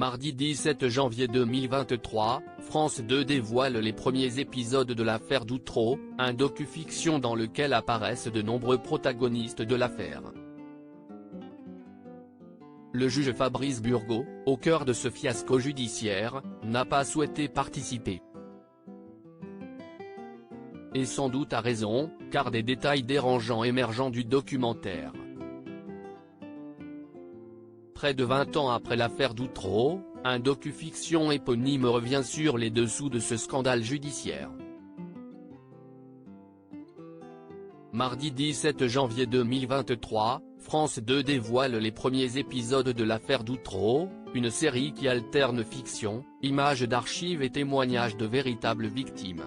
Mardi 17 janvier 2023, France 2 dévoile les premiers épisodes de l'affaire d'Outreau, un docu-fiction dans lequel apparaissent de nombreux protagonistes de l'affaire. Le juge Fabrice Burgaud, au cœur de ce fiasco judiciaire, n'a pas souhaité participer. Et sans doute à raison, car des détails dérangeants émergent du documentaire. Près de 20 ans après l'affaire d'Outreau, un docu-fiction éponyme revient sur les dessous de ce scandale judiciaire. Mardi 17 janvier 2023, France 2 dévoile les premiers épisodes de l'affaire d'Outreau, une série qui alterne fiction, images d'archives et témoignages de véritables victimes.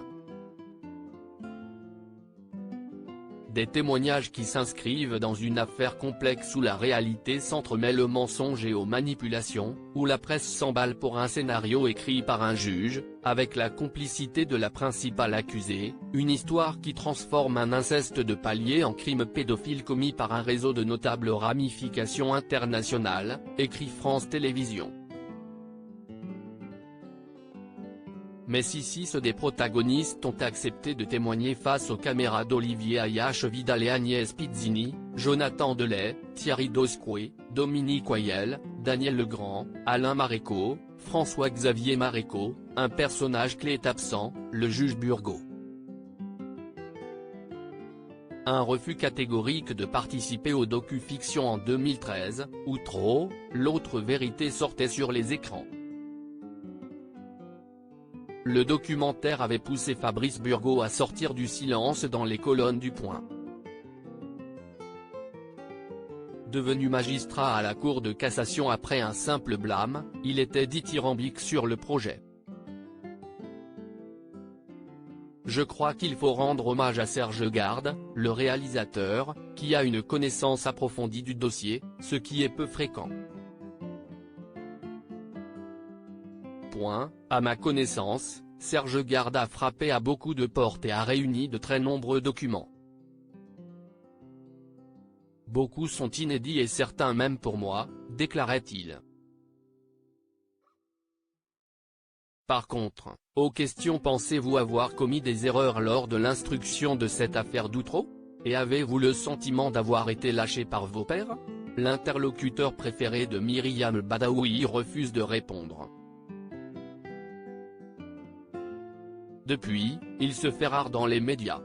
Des témoignages qui s'inscrivent dans une affaire complexe où la réalité s'entremêle aux mensonges et aux manipulations, où la presse s'emballe pour un scénario écrit par un juge, avec la complicité de la principale accusée, une histoire qui transforme un inceste de palier en crime pédophile commis par un réseau de notables ramifications internationales, écrit France Télévisions. Mais si 6 des protagonistes ont accepté de témoigner face aux caméras d'Olivier Ayache Vidal et Agnès Pizzini, Jonathan Delay, Thierry Doscoué, Dominique Oyel, Daniel Legrand, Alain Maréco, François-Xavier Maréco, un personnage clé est absent, le juge Burgaud. Un refus catégorique de participer au docu-fiction en 2013, Outreau, l'autre vérité sortait sur les écrans. Le documentaire avait poussé Fabrice Burgaud à sortir du silence dans les colonnes du Point. Devenu magistrat à la Cour de cassation après un simple blâme, il était dithyrambique sur le projet. Je crois qu'il faut rendre hommage à Serge Garde, le réalisateur, qui a une connaissance approfondie du dossier, ce qui est peu fréquent. À ma connaissance, Serge Garde a frappé à beaucoup de portes et a réuni de très nombreux documents. Beaucoup sont inédits et certains même pour moi, déclarait-il. Par contre, aux questions pensez-vous avoir commis des erreurs lors de l'instruction de cette affaire d'Outreau? Et avez-vous le sentiment d'avoir été lâché par vos pairs? L'interlocuteur préféré de Myriam Badaoui refuse de répondre. Depuis, il se fait rare dans les médias.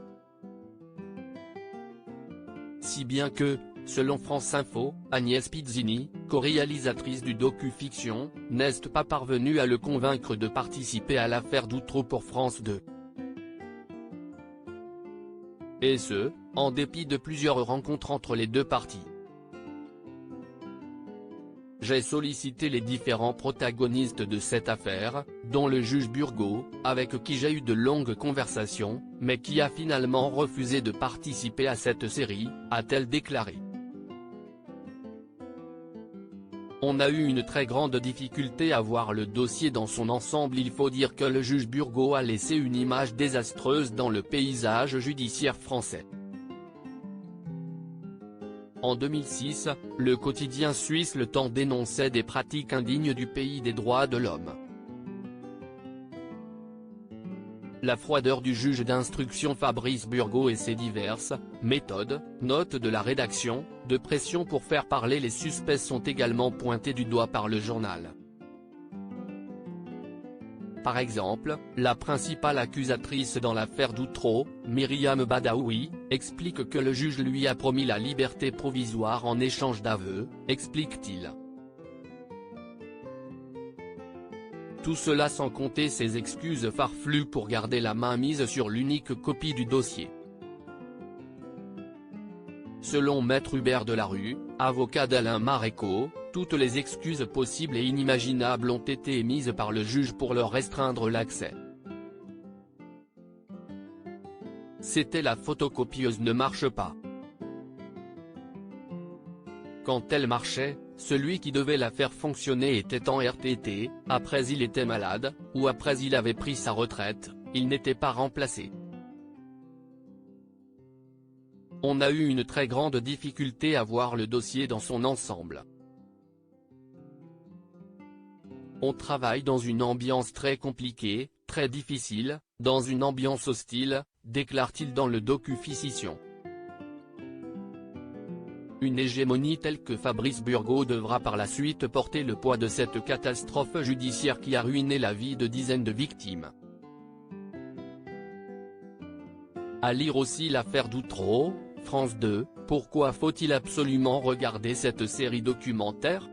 Si bien que, selon France Info, Agnès Pizzini, co-réalisatrice du docu-fiction, n'est pas parvenue à le convaincre de participer à l'affaire d'Outreau pour France 2. Et ce, en dépit de plusieurs rencontres entre les deux parties. J'ai sollicité les différents protagonistes de cette affaire, dont le juge Burgaud, avec qui j'ai eu de longues conversations, mais qui a finalement refusé de participer à cette série, a-t-elle déclaré. On a eu une très grande difficulté à voir le dossier dans son ensemble. Il faut dire que le juge Burgaud a laissé une image désastreuse dans le paysage judiciaire français. En 2006, le quotidien suisse Le Temps dénonçait des pratiques indignes du pays des droits de l'homme. La froideur du juge d'instruction Fabrice Burgaud et ses diverses méthodes, notes de la rédaction, de pression pour faire parler les suspects sont également pointées du doigt par le journal. Par exemple, la principale accusatrice dans l'affaire d'Outreau, Myriam Badaoui, explique que le juge lui a promis la liberté provisoire en échange d'aveux, explique-t-il. Tout cela sans compter ses excuses farfelues pour garder la main mise sur l'unique copie du dossier. Selon Maître Hubert Delarue, avocat d'Alain Maréco, toutes les excuses possibles et inimaginables ont été émises par le juge pour leur restreindre l'accès. C'était la photocopieuse ne marche pas. Quand elle marchait, celui qui devait la faire fonctionner était en RTT, après il était malade, ou après il avait pris sa retraite, il n'était pas remplacé. On a eu une très grande difficulté à voir le dossier dans son ensemble. On travaille dans une ambiance très compliquée, très difficile, dans une ambiance hostile, déclare-t-il dans le docu-Ficcition. Une hégémonie telle que Fabrice Burgaud devra par la suite porter le poids de cette catastrophe judiciaire qui a ruiné la vie de dizaines de victimes. À lire aussi l'affaire d'Outreau, France 2, pourquoi faut-il absolument regarder cette série documentaire ?